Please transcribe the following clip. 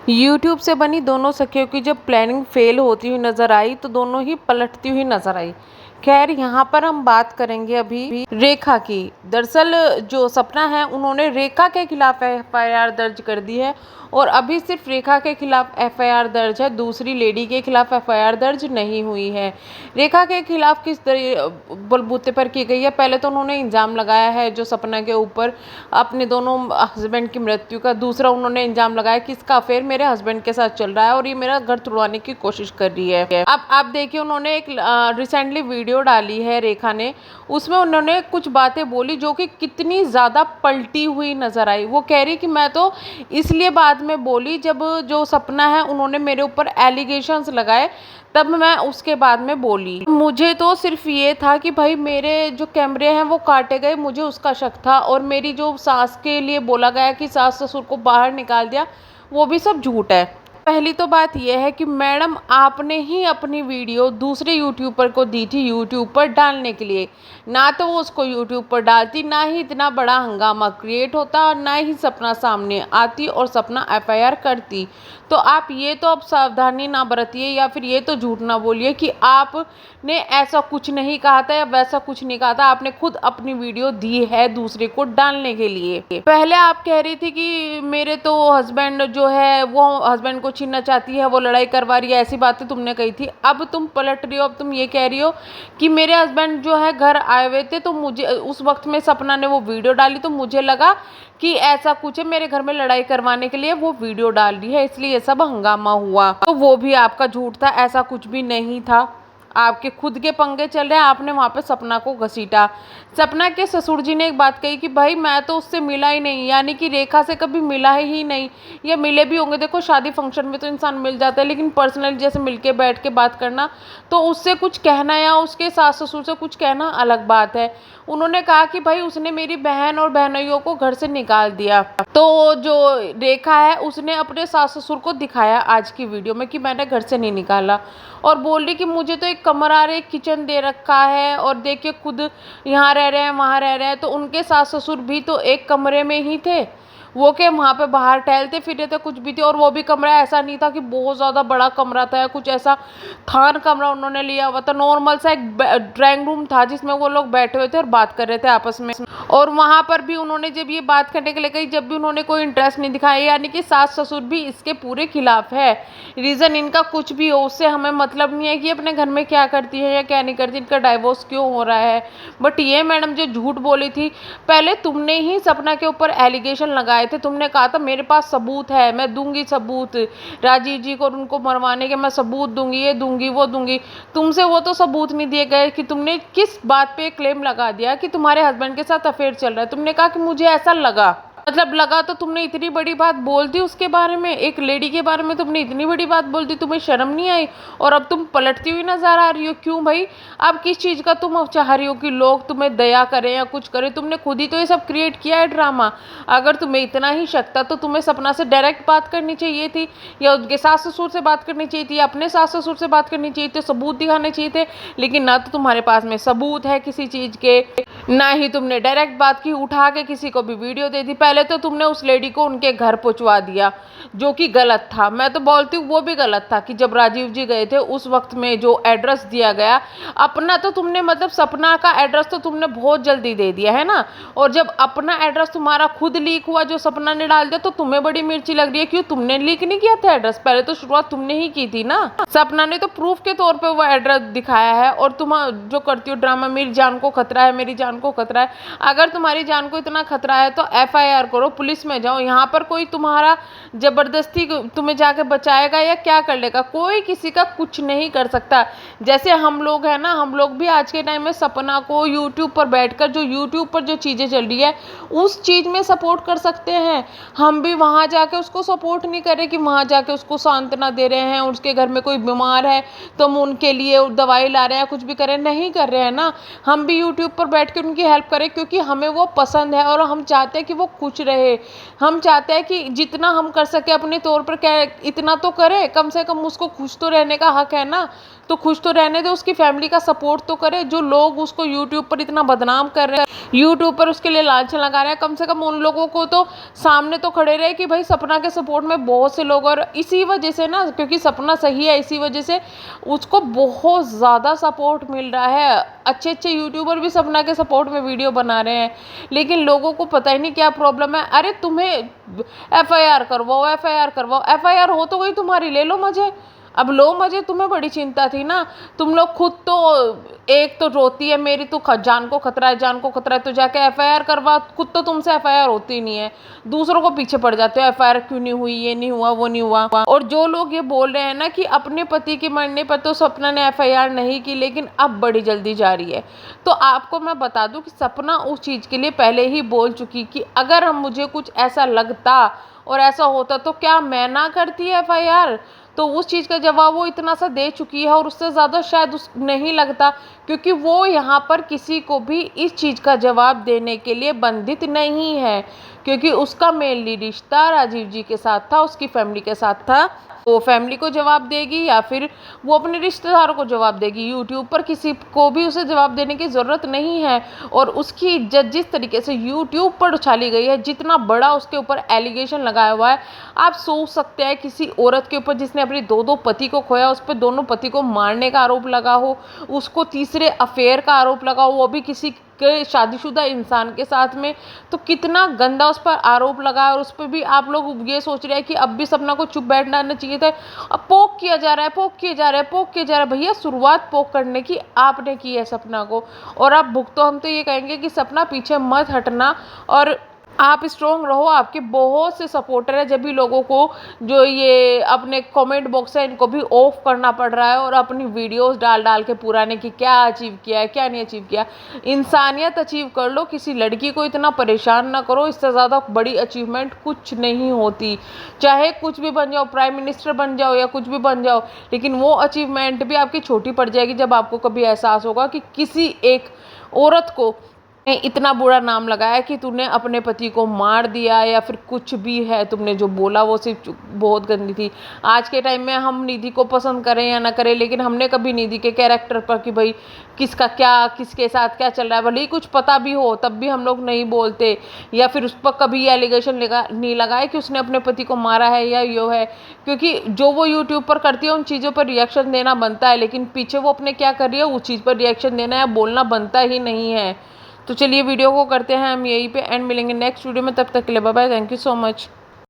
YouTube से बनी दोनों सखियों की जब प्लानिंग फेल होती हुई नजर आई तो दोनों ही पलटती हुई नजर आई। खैर यहाँ पर हम बात करेंगे अभी रेखा की। दरअसल जो सपना है उन्होंने रेखा के खिलाफ एफआईआर दर्ज कर दी है और अभी सिर्फ रेखा के खिलाफ एफआईआर दर्ज है, दूसरी लेडी के खिलाफ एफआईआर दर्ज नहीं हुई है। रेखा के खिलाफ किस बलबूते पर की गई है? पहले तो उन्होंने इल्ज़ाम लगाया है जो सपना के ऊपर अपने दोनों हस्बैंड की मृत्यु का। दूसरा उन्होंने इल्ज़ाम लगाया कि इसका अफेयर मेरे हस्बैंड के साथ चल रहा है और ये मेरा घर तुड़वाने की कोशिश कर रही है। अब आप देखिए, उन्होंने एक रिसेंटली वीडियो डाली है रेखा ने, उसमें उन्होंने कुछ बातें बोली जो कि कितनी ज़्यादा पलटी हुई नज़र आई। वो कह रही कि मैं तो इसलिए बाद में बोली जब जो सपना है उन्होंने मेरे ऊपर एलिगेशंस लगाए, तब मैं उसके बाद में बोली। मुझे तो सिर्फ ये था कि भाई मेरे जो कैमरे हैं वो काटे गए, मुझे उसका शक था। और मेरी जो सास के लिए बोला गया कि सास ससुर को बाहर निकाल दिया, वो भी सब झूठ है। पहली तो बात यह है कि मैडम आपने ही अपनी वीडियो दूसरे यूट्यूबर को दी थी यूट्यूब पर डालने के लिए, ना तो वो उसको यूट्यूब पर डालती, ना ही इतना बड़ा हंगामा क्रिएट होता और ना ही सपना सामने आती और सपना एफआईआर करती। तो आप ये तो अब सावधानी ना बरतिए या फिर ये तो झूठ ना बोलिए कि आपने ऐसा कुछ नहीं कहा था या वैसा कुछ नहीं कहा था। आपने खुद अपनी वीडियो दी है दूसरे को डालने के लिए। पहले आप कह रही थी कि मेरे तो हस्बैंड जो है वो हस्बैंड को छीनना चाहती है, वो लड़ाई करवा रही है, ऐसी बातें तुमने कही थी। अब तुम पलट रही हो, अब तुम ये कह रही हो कि मेरे हस्बैंड जो है घर आए हुए थे तो मुझे उस वक्त में सपना ने वो वीडियो डाली तो मुझे लगा कि ऐसा कुछ है, मेरे घर में लड़ाई करवाने के लिए वो वीडियो डाल रही है, इसलिए ये सब हंगामा हुआ। तो वो भी आपका झूठ था, ऐसा कुछ भी नहीं था। आपके खुद के पंगे चल रहे हैं, आपने वहाँ पे सपना को घसीटा। सपना के ससुर जी ने एक बात कही कि भाई मैं तो उससे मिला ही नहीं, यानी कि रेखा से कभी मिला ही नहीं, या मिले भी होंगे। देखो शादी फंक्शन में तो इंसान मिल जाता है, लेकिन पर्सनली जैसे मिलके बैठ के बात करना, तो उससे कुछ कहना या उसके सास ससुर से कुछ कहना अलग बात है। उन्होंने कहा कि भाई उसने मेरी बहन और बहनोइयों को घर से निकाल दिया। तो जो रेखा है उसने अपने सास ससुर को दिखाया आज की वीडियो में कि मैंने घर से नहीं निकाला, और बोल रही कि मुझे तो एक कमरा और एक किचन दे रखा है और देखिए खुद यहाँ रह रहे हैं वहाँ रह रहे हैं। तो उनके सास ससुर भी तो एक कमरे में ही थे, वो के वहाँ पे बाहर टहलते फिरते थे, कुछ भी थे। और वो भी कमरा ऐसा नहीं था कि बहुत ज़्यादा बड़ा कमरा था या कुछ ऐसा थान कमरा उन्होंने लिया हुआ था। नॉर्मल सा एक ड्राइंग रूम था जिसमें वो लोग बैठे हुए थे और बात कर रहे थे आपस में। और वहाँ पर भी उन्होंने जब ये बात करने के लिए कही, जब भी उन्होंने कोई इंटरेस्ट नहीं दिखाया, यानी कि सास ससुर भी इसके पूरे खिलाफ है। रीज़न इनका कुछ भी हो उससे हमें मतलब नहीं है कि अपने घर में क्या करती है या क्या नहीं करती, इनका डाइवोर्स क्यों हो रहा है। बट ये मैडम जो झूठ बोली थी, पहले तुमने ही सपना के ऊपर एलिगेशन लगाए थे। तुमने कहा था मेरे पास सबूत है, मैं दूंगी सबूत, राजीव जी को उनको मरवाने के मैं सबूत दूंगी, ये दूंगी वो दूंगी। तुमसे वो तो सबूत नहीं दिए गए कि तुमने किस बात पे क्लेम लगा दिया कि तुम्हारे हस्बैंड के साथ अफेयर चल रहा है। तुमने कहा कि मुझे ऐसा लगा, मतलब लगा तो तुमने इतनी बड़ी बात बोल दी उसके बारे में, एक लेडी के बारे में तुमने इतनी बड़ी बात बोल दी, तुम्हें शर्म नहीं आई? और अब तुम पलटती हुई नजर आ रही हो, क्यों भाई? अब किस चीज़ का तुम चाह रही हो कि लोग तुम्हें दया करें या कुछ करें? तुमने खुद ही तो ये सब क्रिएट किया है ड्रामा। अगर तुम्हें इतना ही शक था तो तुम्हें सपना से डायरेक्ट बात करनी चाहिए थी, या उनके सास ससुर से बात करनी चाहिए थी, या अपने सास ससुर से बात करनी चाहिए थी, सबूत दिखाने चाहिए थे। लेकिन ना तो तुम्हारे पास में सबूत है किसी चीज़ के, ना ही तुमने डायरेक्ट बात की, उठा के किसी को भी वीडियो दे दी। पहले तो तुमने उस लेडी को उनके घर पहुंचवा दिया, जो कि गलत था। मैं तो बोलती हूँ वो भी गलत था कि जब राजीव जी गए थे उस वक्त में जो एड्रेस दिया गया, अपना तो तुमने मतलब सपना का एड्रेस तो तुमने बहुत जल्दी दे दिया है ना। और जब अपना एड्रेस तुम्हारा खुद लीक हुआ, जो सपना ने डाल दिया, तो तुम्हें बड़ी मिर्ची लग रही है। क्यों तुमने लीक नहीं किया था एड्रेस? पहले तो शुरुआत तुमने ही की थी ना। सपना ने तो प्रूफ के तौर पे वो एड्रेस दिखाया है। और तुम जो करती हो ड्रामा, मेरी जान को खतरा है, मेरी जान को खतरा है। अगर तुम्हारी जान को इतना खतरा है तो एफआईआर करो, पुलिस में जाओ। यहाँ पर कोई तुम्हारा जबरदस्ती तुम्हें जाके बचाएगा या क्या कर लेगा? कोई किसी का कुछ नहीं कर सकता। जैसे हम लोग हैं ना, हम लोग भी आज के टाइम में सपना को यूट्यूब पर बैठकर जो यूट्यूब पर जो चीज़ें चल रही है उस चीज़ में सपोर्ट कर सकते हैं। हम भी वहाँ जाके उसको सपोर्ट नहीं कर रहे कि वहाँ जाके उसको सांत्वना दे रहे हैं, उसके घर में कोई बीमार है तो हम उनके लिए दवाई ला रहे हैं, कुछ भी कर रहे हैं, नहीं कर रहे हैं ना। हम भी यूट्यूब पर बैठ के उनकी हेल्प करें क्योंकि हमें वो पसंद है और हम चाहते हैं कि वो खुश रहे। हम चाहते हैं कि जितना हम कर सके अपने तौर पर, क्या इतना तो करें, कम से कम उसको खुश तो रहने का हक है ना। तो खुश तो रहने दे, उसकी फैमिली का सपोर्ट तो करे। जो लोग उसको यूट्यूब पर इतना बदनाम कर रहे हैं, यूट्यूब पर उसके लिए लांछन लगा रहे हैं, कम से कम उन लोगों को तो सामने तो खड़े रहे कि भाई सपना के सपोर्ट में बहुत से लोग, और इसी वजह से ना, क्योंकि सपना सही है, इसी वजह से उसको बहुत ज़्यादा सपोर्ट मिल रहा है। अच्छे अच्छे यूट्यूबर भी सपना के सपोर्ट में वीडियो बना रहे हैं, लेकिन लोगों को पता ही नहीं क्या प्रॉब्लम है। अरे तुम्हें एफआईआर करवाओ, एफआईआर करवाओ, एफआईआर हो तो गई तुम्हारी, ले लो मजे। अब लो मजे, तुम्हें बड़ी चिंता थी ना। तुम लोग खुद तो, एक तो रोती है मेरी तो जान को खतरा है, जान को खतरा है, तो जाके एफआईआर करवा। खुद तो तुमसे एफआईआर होती नहीं है, दूसरों को पीछे पड़ जाते हो, एफआईआर क्यों नहीं हुई, ये नहीं हुआ, वो नहीं हुआ। और जो लोग ये बोल रहे हैं ना कि अपने पति के मरने पर तो सपना ने एफआईआर नहीं की, लेकिन अब बड़ी जल्दी जा रही है। तो आपको मैं बता दूं कि सपना उस चीज़ के लिए पहले ही बोल चुकी कि अगर हम मुझे कुछ ऐसा लगता और ऐसा होता तो क्या मैं ना करती एफआईआर। तो उस चीज़ का जवाब वो इतना सा दे चुकी है, और उससे ज़्यादा शायद उस नहीं लगता, क्योंकि वो यहाँ पर किसी को भी इस चीज़ का जवाब देने के लिए बंधित नहीं है, क्योंकि उसका मेनली रिश्ता राजीव जी के साथ था, उसकी फैमिली के साथ था। वो फैमिली को जवाब देगी या फिर वो अपने रिश्तेदारों को जवाब देगी। यूट्यूब पर किसी को भी उसे जवाब देने की ज़रूरत नहीं है। और उसकी इज्जत जिस तरीके से यूट्यूब पर उछाली गई है, जितना बड़ा उसके ऊपर एलिगेशन लगाया हुआ है, आप सोच सकते हैं किसी औरत के ऊपर जिसने अपने दो दो पति को खोया, उस पर दोनों पति को मारने का आरोप लगा हो, उसको तीसरे अफेयर का आरोप लगा हो, वो भी किसी के शादीशुदा इंसान के साथ में, तो कितना गंदा उस पर आरोप लगा है। और उस पर भी आप लोग ये सोच रहे हैं कि अब भी सपना को चुप बैठना चाहिए था। अब पोक किया जा रहा है, पोक किया जा रहा है, पोक किया जा रहा है। भैया शुरुआत पोक करने की आपने की है सपना को, और अब भुगतो। तो हम तो ये कहेंगे कि सपना पीछे मत हटना, और आप स्ट्रोंग रहो। आपके बहुत से सपोर्टर हैं, जब भी लोगों को जो ये अपने कमेंट बॉक्स है इनको भी ऑफ करना पड़ रहा है, और अपनी वीडियोस डाल डाल के पुराने की क्या अचीव किया है, क्या नहीं अचीव किया। इंसानियत अचीव कर लो, किसी लड़की को इतना परेशान ना करो। इससे ज़्यादा बड़ी अचीवमेंट कुछ नहीं होती। चाहे कुछ भी बन जाओ, प्राइम मिनिस्टर बन जाओ या कुछ भी बन जाओ, लेकिन वो अचीवमेंट भी आपकी छोटी पड़ जाएगी जब आपको कभी एहसास होगा कि किसी एक औरत को इतना बुरा नाम लगाया कि तूने अपने पति को मार दिया, या फिर कुछ भी है तुमने जो बोला वो सिर्फ बहुत गंदी थी। आज के टाइम में हम निधि को पसंद करें या ना करें, लेकिन हमने कभी निधि के कैरेक्टर पर कि भाई किसका क्या, किसके साथ क्या चल रहा है, भले ही कुछ पता भी हो तब भी हम लोग नहीं बोलते, या फिर उस पर कभी ये एलिगेशन नहीं लगाए कि उसने अपने पति को मारा है या यो है। क्योंकि जो वो यूट्यूब पर करती है उन चीज़ों पर रिएक्शन देना बनता है, लेकिन पीछे वो अपने क्या कर रही है उस चीज़ पर रिएक्शन देना या बोलना बनता ही नहीं है। तो चलिए वीडियो को करते हैं हम यहीं पे एंड, मिलेंगे नेक्स्ट वीडियो में। तब तक के लिए bye bye, thank you so much.